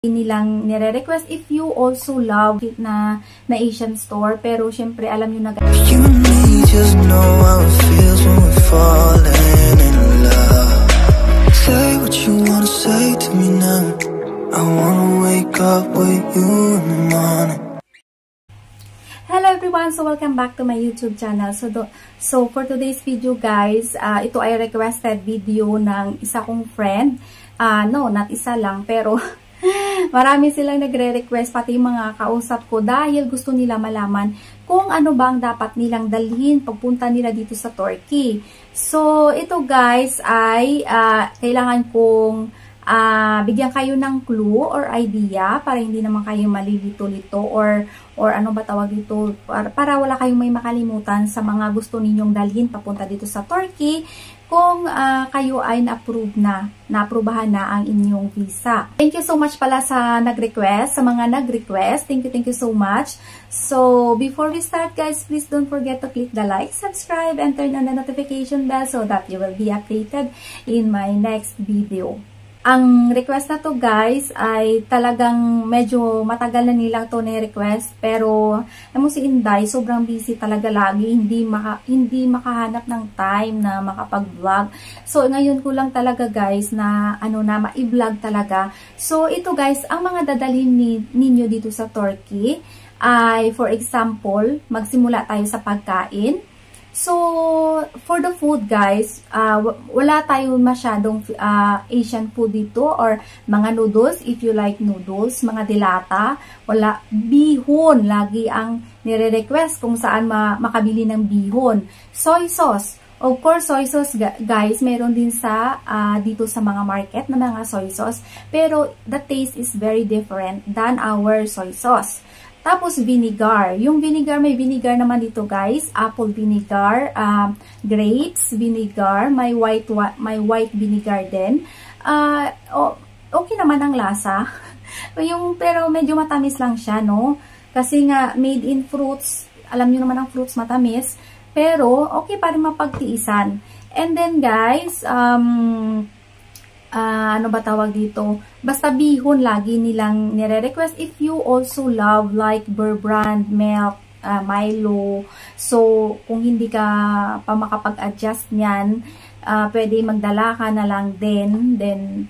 nilang nire-request if you also love na Asian store. Pero syempre alam nyo na guys, you and me just know how it feels when we're falling in love. Say what you wanna say to me now. I wanna wake up with you in the morning. Hello everyone! So welcome back to my YouTube channel. So for today's video guys, ito ay requested video ng isa kong friend. No, not isa lang, pero marami silang nagre-request, pati mga kausap ko, dahil gusto nila malaman kung ano ba ang dapat nilang dalhin pagpunta nila dito sa Turkey. So ito guys ay kailangan kong bigyan kayo ng clue or idea para hindi naman kayo malilito-lito or ano ba tawag dito, para wala kayong may makalimutan sa mga gusto ninyong dalhin papunta dito sa Turkey kung kayo ay na-aprubahan na ang inyong visa. Thank you so much pala sa nag-request, sa mga nag-request. Thank you so much. So, before we start guys, please don't forget to click the like, subscribe, and turn on the notification bell so that you will be updated in my next video. Ang request na to guys ay talagang medyo matagal na nilang to na-request, pero alam mo si Inday sobrang busy talaga lagi, hindi makahanap ng time na makapag-vlog. So ngayon ko lang talaga guys na ma-i-vlog talaga. So ito guys, ang mga dadalhin ninyo dito sa Turkey ay, for example, magsimula tayo sa pagkain. So, for the food guys, wala tayo masyadong Asian food dito or mga noodles, if you like noodles, mga dilata, wala, bihon, lagi ang nire-request kung saan makabili ng bihon. Soy sauce, of course, soy sauce guys, meron din sa dito sa mga market na mga soy sauce, pero the taste is very different than our soy sauce. Tapos vinegar. Yung vinegar, may vinegar naman dito guys. Apple vinegar, grapes vinegar, may white vinegar din. Okay naman ang lasa. Pero medyo matamis lang siya, no? Kasi nga made in fruits. Alam niyo naman ang fruits matamis. Pero okay pa rin mapagtiisan. And then guys, ano ba tawag dito? Basta bihon lagi nilang nire-request if you also love like Bear Brand, milk, Milo. So, kung hindi ka pa makapag-adjust niyan, pwede magdala ka na lang din. Then,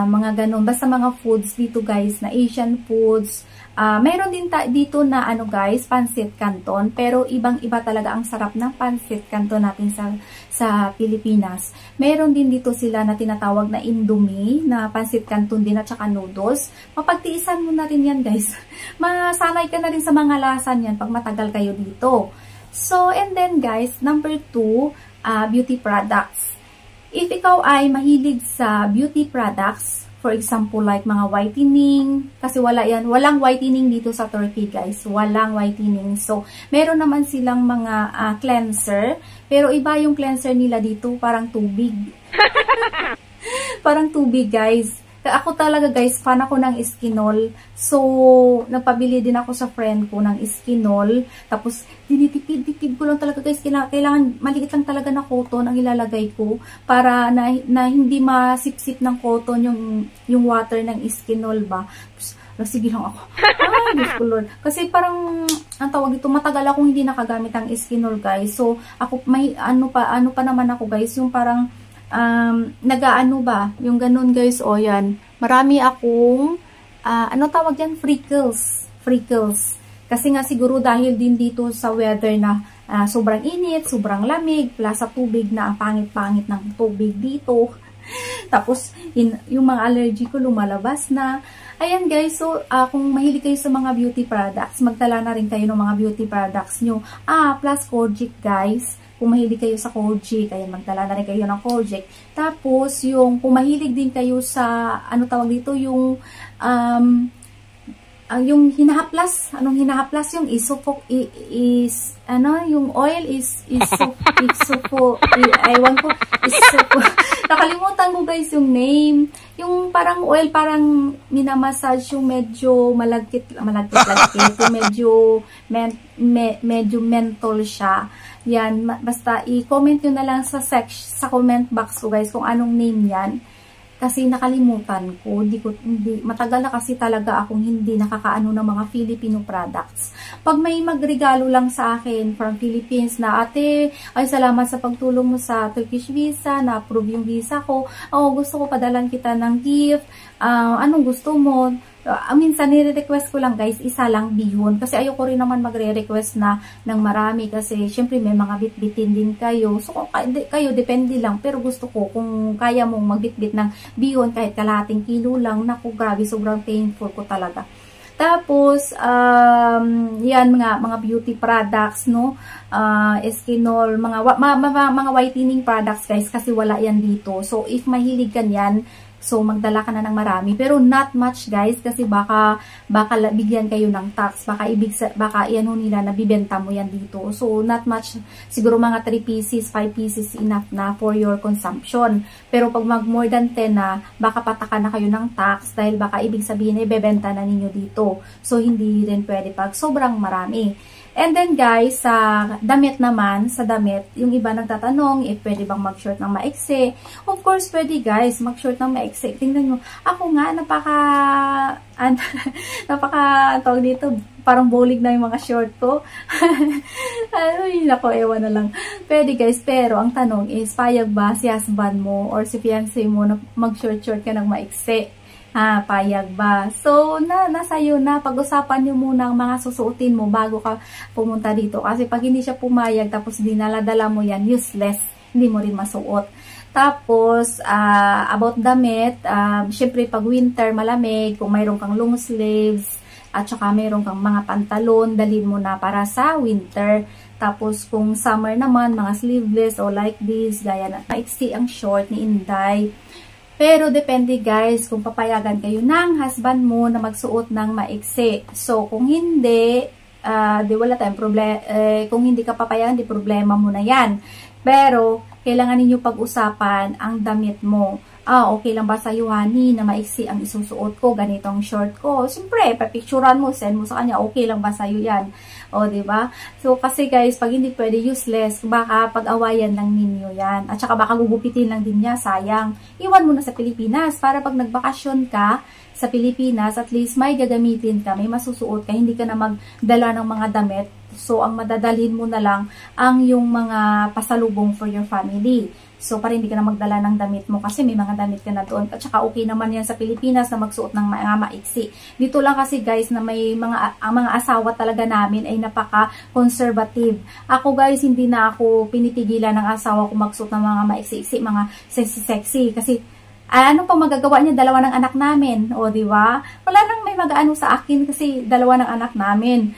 mga ganun. Basta mga foods dito guys, na Asian foods. Mayroon din dito na guys, pancit canton, pero ibang-iba talaga ang sarap ng pancit canton natin sa Pilipinas. Mayroon din dito sila na tinatawag na Indomie, na pancit canton din at saka noodles. Mapagtiisan mo na rin yan guys. Masanay ka na rin sa mga lasa niyan pag matagal kayo dito. So, and then guys, number 2, beauty products. If ikaw ay mahilig sa beauty products, for example, like mga whitening, kasi walang whitening dito sa Turkey guys, walang whitening. So, meron naman silang mga cleanser, pero iba yung cleanser nila dito, parang tubig. Parang tubig guys. Ako talaga guys, fan ako ng Skinol. So, nagpabili din ako sa friend ko ng Skinol. Tapos, dinitipid ko lang talaga guys. Kailangan maliit lang talaga na cotton ang ilalagay ko para na hindi masipsip ng cotton yung water ng Skinol ba. Tapos, sige lang ako. Diyos ko Lord. Kasi parang, ang tawag dito, matagal akong hindi nakagamit ang Skinol guys. So, ako, may ano pa naman ako guys, yung parang, nagaano ba, yung ganun guys, o yan, marami akong ano tawag yan, freckles, kasi nga siguro dahil din dito sa weather na sobrang init, sobrang lamig, plus sa tubig na ang pangit-pangit ng tubig dito. Tapos yung mga allergy ko lumalabas na. Ayan guys, so kung mahilig kayo sa mga beauty products, magtala na rin kayo ng mga beauty products nyo. Plus Kojic guys. Kung mahilig kayo sa Kojic, ayan, magdala na rin kayo ng Kojic. Tapos, kung mahilig din kayo sa, ano tawag dito, yung hinahaplas, anong hinahaplas, yung yung oil ewan ko, nakalimutan ko guys yung name, yung parang oil, parang minamassage yung medyo malagkit, yung medyo menthol siya. Yan, basta i-comment nyo na lang sa comment box ko guys kung anong name yan. kasi nakalimutan ko, matagal na kasi talaga akong hindi nakakaano ng mga Filipino products. Pag may magregalo lang sa akin from Philippines na, ate, ay salamat sa pagtulong mo sa Turkish visa, na-approve yung visa ko, gusto ko padalan kita ng gift, anong gusto mo? Minsan nire-request ko lang guys, isa lang bihon. Kasi ayoko rin naman magre-request na ng marami. Kasi syempre may mga bitbitin din kayo. So kayo, depende lang. Pero gusto ko, kung kaya mong magbitbit ng bihon kahit kalahating kilo lang, naku grabe, sobrang painful ko talaga. Tapos, yan mga beauty products, no? Eskinol, mga whitening products guys, kasi wala yan dito. So if mahilig ka yan, so magdala ka na ng marami, pero not much guys, kasi baka bigyan kayo ng tax, baka iyan nila na bibenta mo yan dito. So not much, siguro mga 3 pieces, 5 pieces enough na for your consumption. Pero pag mag more than 10 na, baka pataka na kayo ng tax, dahil baka ibig sabihin ibebenta na ninyo dito. So hindi rin pwede pag sobrang marami. And then guys, sa damit naman, yung iba nagtatanong if pwede bang mag-short ng maiksi. Of course, pwede guys, mag-short ng maiksi. Tingnan nyo, ako nga, tawag dito, parang bolig na yung mga short ko. Ay, nako, ewan na lang. Pwede guys, pero ang tanong is, payag ba si husband mo or si fiancé mo na mag-short ka ng maiksi? Payag ba? So, nasa iyo na. Pag-usapan nyo muna ang mga susuotin mo bago ka pumunta dito. Kasi pag hindi siya pumayag, tapos dinala-dala mo yan, useless. Hindi mo rin masuot. Tapos, about damit, syempre pag winter, malamig, kung mayroon kang long sleeves, at saka mayroon kang mga pantalon, dalhin mo na para sa winter. Tapos, kung summer naman, mga sleeveless o like this, gaya na maiksi ang short ni Inday. Pero depende guys kung papayagan kayo ng husband mo na magsuot ng maiksi. So kung hindi, di wala tayong problema. Kung hindi ka papayagan, di problema mo na yan. Pero kailangan ninyo pag-usapan ang damit mo. Okay lang ba sa'yo, honey, na maiksi ang isusuot ko, ganitong short ko? Siyempre, papicturan mo, send mo sa kanya, okay lang ba sa'yo yan? Diba? So, kasi guys, pag hindi pwede, useless, baka pag-awayan lang ninyo yan. At saka baka gugupitin lang din niya, sayang. Iwan mo na sa Pilipinas, para pag nagbakasyon ka sa Pilipinas, at least may gagamitin ka, may masusuot ka, hindi ka na magdala ng mga damit. So, ang madadalhin mo na lang ang yung mga pasalubong for your family. So, para hindi ka na magdala ng damit mo kasi may mga damit ka na doon. At saka okay naman yan sa Pilipinas na magsuot ng mga maiksi. Dito lang kasi guys na may ang mga asawa talaga namin ay napaka-conservative. Ako guys, hindi na ako pinipigilan ng asawa ko magsuot ng mga maiksi, mga sexy. Kasi ano pa magagawa niya? Dalawa ng anak namin. Di ba? Wala nang may mag-ano sa akin kasi dalawa ng anak namin.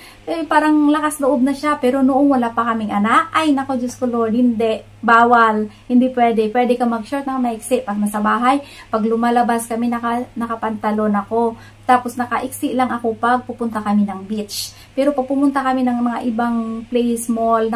Parang lakas loob na siya. Pero noong wala pa kaming anak, ay nako Diyos ko Lord, hindi. Bawal. Hindi pwede. Pwede ka mag-short ng maiksi pag nasa bahay. Pag lumalabas kami, nakapantalon ako. Tapos nakaiksi lang ako pag pupunta kami ng beach. Pero pag pumunta kami ng mga ibang place, mall,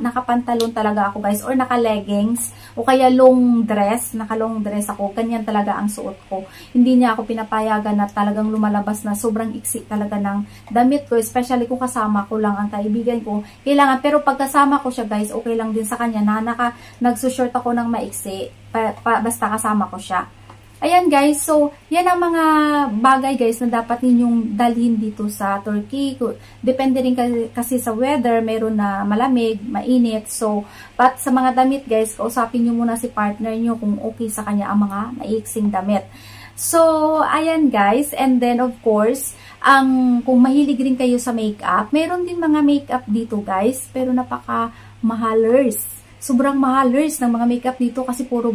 nakapantalon talaga ako guys. Or naka-leggings. O kaya long dress. Naka-long dress ako. Ganyan talaga ang suot ko. Hindi niya ako pinapayagan na talagang lumalabas na sobrang iksi talaga ng damit ko. Especially kung kasama ko lang ang kaibigan ko. Kailangan. Pero pag kasama ko siya guys, okay lang din sa kanya na nagsushort ako ng maiksi. Basta kasama ko siya. Ayan guys, so yan ang mga bagay guys na dapat ninyong dalhin dito sa Turkey. Depende rin kasi sa weather, meron na malamig, mainit. So, but sa mga damit guys, kausapin nyo muna si partner nyo kung okay sa kanya ang mga maiksing damit. So, ayan guys, and then of course, kung mahilig rin kayo sa makeup, meron din mga makeup dito guys, pero napaka-mahalers. Sobrang mahalers ng mga makeup dito kasi puro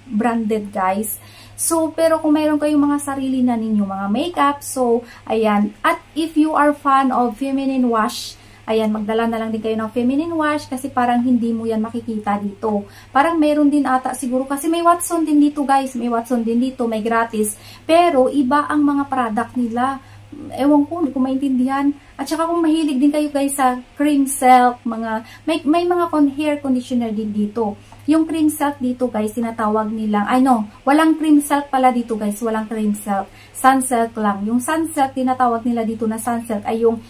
branded guys. So, pero kung mayroon kayong mga sarili na ninyo mga makeup, so, ayan. At if you are fan of feminine wash, ayan, magdala na lang din kayo ng feminine wash kasi parang hindi mo yan makikita dito. Parang meron din ata siguro kasi may Watson din dito guys. May Watson din dito, may gratis. Pero iba ang mga product nila. Ewan ko, hindi ko maintindihan. At saka kung mahilig din kayo guys sa cream silk, may mga hair conditioner din dito. Yung cream silk dito guys, tinatawag nilang, walang cream silk pala dito guys, walang cream silk. Sun silk lang. Yung sun silk, tinatawag nila dito na sun silk ay yung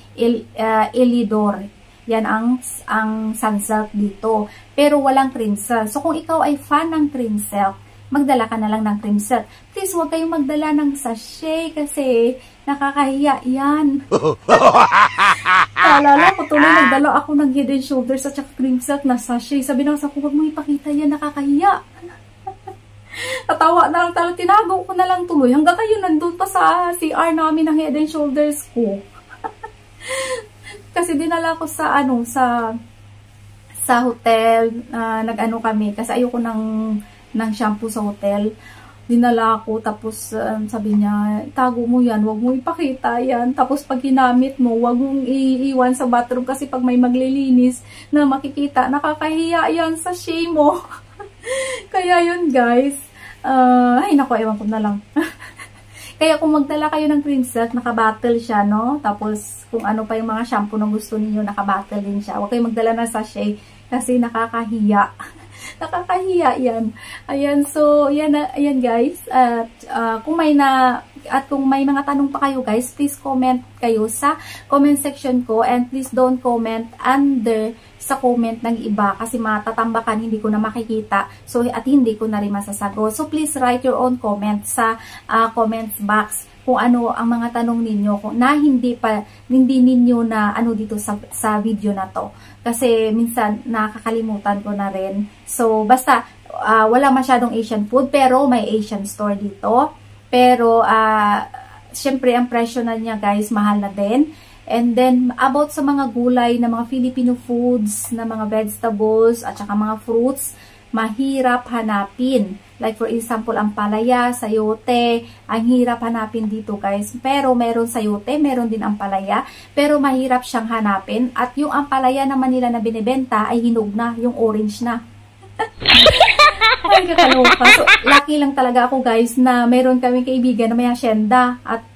Elidor. Yan ang sun silk dito. Pero walang cream silk. So kung ikaw ay fan ng cream silk, magdala ka na lang ng cream silk. Please, huwag kayong magdala ng sachet kasi nakakahiya yan. Alala ko tuloy, nagdala ako ng Head and Shoulders at saka cream silk na sachet. Sabi na sa ko, huwag mo ipakita yan, nakakahiya. Tatawa na lang talaga, tinago ko na lang tuloy. Hanggang kayo nandun pa sa CR namin ng Head and Shoulders ko. Kasi dinala ko sa sa hotel, nag-ano kami, kasi ayoko ng shampoo sa hotel. Dinala ko, tapos sabi niya, tago mo yan, wag mo ipakita yan. Tapos pag ginamit mo, wag mong iiwan sa bathroom kasi pag may maglilinis na makikita, nakakahiya yan sa shame mo. Kaya yun guys, ay nako, ewan ko na lang. Kaya kung magdala kayo ng cream silk, naka-bottle siya, no? Tapos kung ano pa yung mga shampoo na gusto niyo, naka-bottle din siya. Huwag kayong magdala ng sachet kasi nakakahiya. Nakakahiya yan. Ayan, so, yan guys. At kung may mga tanong pa kayo guys, please comment kayo sa comment section ko and please don't comment under sa comment ng iba kasi matatambakan, hindi ko na makikita. So, at hindi ko na rin masasagot. So, please write your own comment sa comments box kung ano ang mga tanong ninyo na hindi ninyo na ano dito sa video na to. Kasi minsan nakakalimutan ko na rin. So, basta wala masyadong Asian food pero may Asian store dito. Pero, syempre ang presyo na niya guys, mahal na din. And then, about sa mga gulay na mga Filipino foods, na mga vegetables, at saka mga fruits, mahirap hanapin. Like for example, ang palaya, sayote, ang hirap hanapin dito guys. Pero meron sayote, meron din ang palaya, pero mahirap siyang hanapin. At yung ampalaya naman nila na binibenta ay hinog na, yung orange na. Ay, kakaloka. So, lucky lang talaga ako guys na meron kaming kaibigan na may hacienda at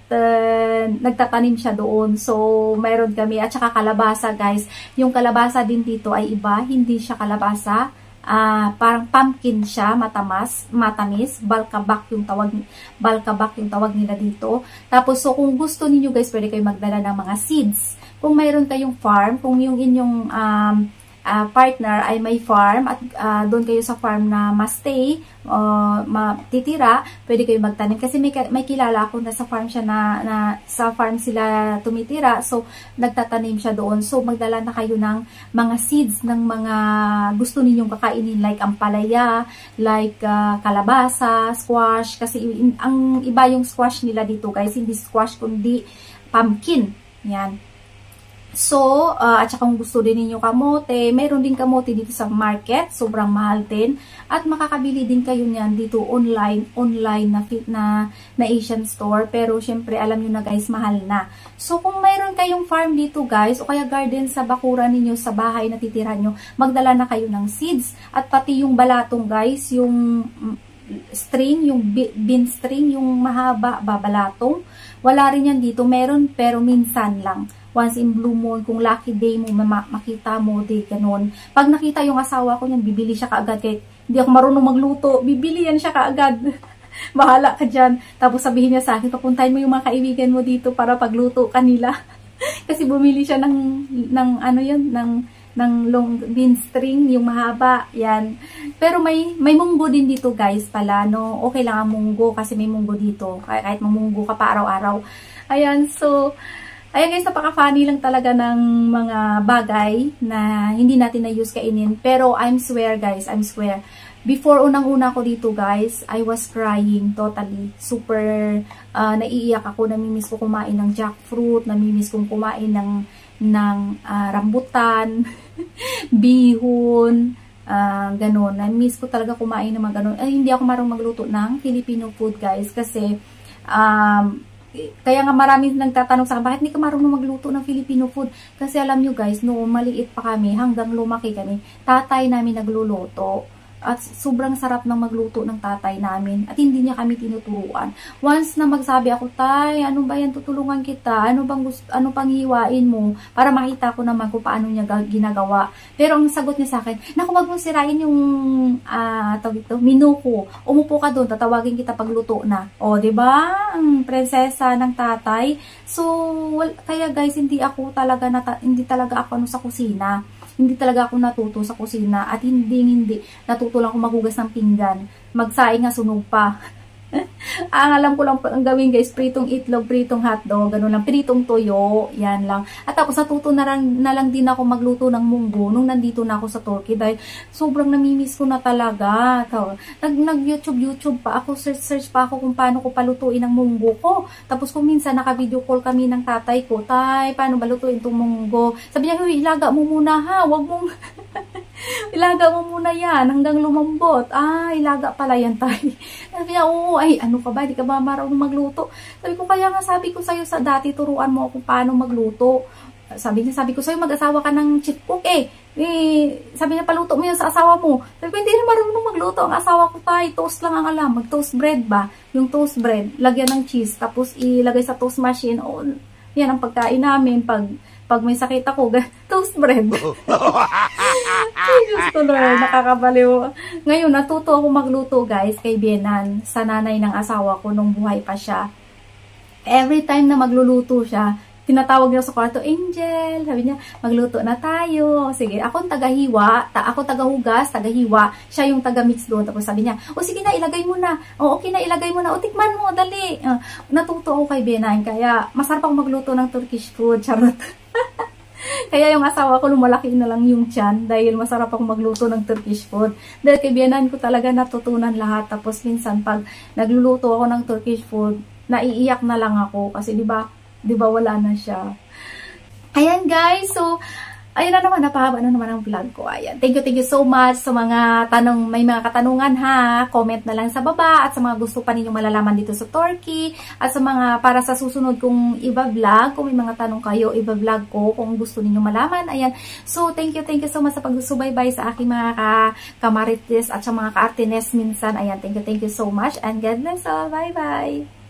nagtatanim siya doon. So, meron kami. At saka kalabasa guys. Yung kalabasa din dito ay iba. Hindi siya kalabasa. Parang pumpkin siya. Matamis. Balkabak yung tawag nila dito. Tapos, so kung gusto niyo guys, pwede kayo magdala ng mga seeds. Kung mayroon kayong farm, kung yung inyong partner ay may farm at doon kayo sa farm na ma-stay, matitira, pwede kayo magtanim. Kasi may kilala ako na sa farm siya na sa farm sila tumitira. So, nagtatanim siya doon. So, magdala na kayo ng mga seeds ng mga gusto ninyong kakainin like ampalaya, like kalabasa, squash. Kasi ang iba yung squash nila dito guys. Hindi squash kundi pumpkin. Yan. So, at saka kung gusto din ninyo kamote, meron din kamote dito sa market, sobrang mahal din. At makakabili din kayo niyan dito online na Asian store. Pero syempre, alam nyo na guys, mahal na. So, kung mayroon kayong farm dito guys, o kaya garden sa bakuran ninyo, sa bahay na titirahan nyo, magdala na kayo ng seeds. At pati yung balatong guys, yung string, yung bean string, yung mahaba babalatong. Wala rin yan dito, meron pero minsan lang. Once in blue moon, kung lucky day mo, makita mo, di ganun. Pag nakita yung asawa ko niyan, bibili siya kaagad. Kahit hindi ako marunong magluto, bibili yan siya kaagad. Bahala ka dyan. Tapos sabihin niya sa akin, papuntahin mo yung mga kaibigan mo dito para pagluto kanila. Kasi bumili siya ng long bean string, yung mahaba, yan. Pero may munggo din dito guys pala, no? Okay lang ang munggo kasi may munggo dito. Kahit mamunggo ka pa araw-araw. Ayan, so ayan guys, napaka-funny lang talaga ng mga bagay na hindi natin na-use kainin. Pero I'm swear guys, I'm swear. Before unang-una ko dito guys, I was crying totally. Super naiiyak ako, namimiss ko kumain ng jackfruit, namimiss kong kumain ng rambutan, bihon, ganun. Namimiss ko talaga kumain ng mga ganun. Hindi ako marunong magluto ng Filipino food guys kasi kaya nga maraming nagtatanong sa akin, bakit hindi ka marunong magluto ng Filipino food? Kasi alam nyo guys, noong maliit pa kami, hanggang lumaki kami, tatay namin nagluluto. At sobrang sarap ng magluto ng tatay namin. At hindi niya kami tinuturuan. Once na magsabi ako, tay, ano ba yan, tutulungan kita? Ano pang hiwain mo? Para makita ko naman kung paano niya ginagawa. Pero ang sagot niya sa akin, naku, wag mong sirain yung menu ko. Umupo ka doon, tatawagin kita pagluto na. O, diba? Ang prinsesa ng tatay. So, kaya guys, hindi talaga ako sa kusina. hindi talaga ako natuto sa kusina at hindi natuto lang ako maghugas ng pinggan. Magsaing nga sunog pa. Ang alam ko lang ang gawin guys, pritong itlog, pritong hotdog, ganun lang, pritong toyo, yan lang. At tapos natuto na lang din ako magluto ng munggo nung nandito na ako sa Turkey dahil sobrang namimiss ko na talaga. Nag-YouTube pa ako, search pa ako kung paano ko palutuin ang munggo ko. Tapos kung minsan naka-video call kami ng tatay ko, tay, paano ba lutuin itong munggo? Sabi niya, huy, ilaga mo muna ha, wag mong ilaga mo muna yan hanggang lumambot. Ilaga pala yan tayo. Sabi niya, oo, ay ano ka ba, di ka ba marunong magluto? Sabi ko, kaya nga sabi ko sa'yo sa dati, turuan mo kung paano magluto. Sabi ko sa'yo, mag-asawa ka ng chief cook sabi niya, paluto mo yun sa asawa mo. Sabi ko, hindi na marunong magluto. Ang asawa ko tayo, toast lang ang alam. Mag-toast bread ba? Yung toast bread, lagyan ng cheese, tapos ilagay sa toast machine. Yan ang pagkain namin pag may sakit ako, toast bread. Ay, Diyos ko Lord, nakakabaliw. Ngayon, natuto ako magluto guys kay Bienan, sa nanay ng asawa ko nung buhay pa siya. Every time na magluluto siya, tinatawag niya sa kwarto, Angel, sabi niya, magluto na tayo. Sige, ako ang tagahiwa, ako tagahugas, tagahiwa, siya yung taga-mix doon. Tapos sabi niya, sige na, ilagay mo na. Okay na, ilagay mo na. Tikman mo, dali. Natuto ako kay Bienan, kaya masarap ako magluto ng Turkish food, charot. Kaya yung asawa ko lumalaki na lang yung tiyan dahil masarap akong magluto ng Turkish food. Dahil kay Bienan ko talaga natutunan lahat. Tapos minsan pag nagluluto ako ng Turkish food, naiiyak na lang ako kasi 'di ba wala na siya. Ayan guys, so ayun na naman, napahaba na naman ang vlog ko. Ayan. Thank you so much sa mga may mga katanungan ha. Comment na lang sa baba at sa mga gusto pa ninyong malalaman dito sa Turkey at sa mga para sa susunod kong iba-vlog, kung may mga tanong kayo, iba-vlog ko kung gusto ninyong malaman. Ayan. So, thank you so much sa pagsubaybay sa aking mga kamarites at sa mga ka-artines minsan. Ayan, thank you so much and God bless all. Bye-bye!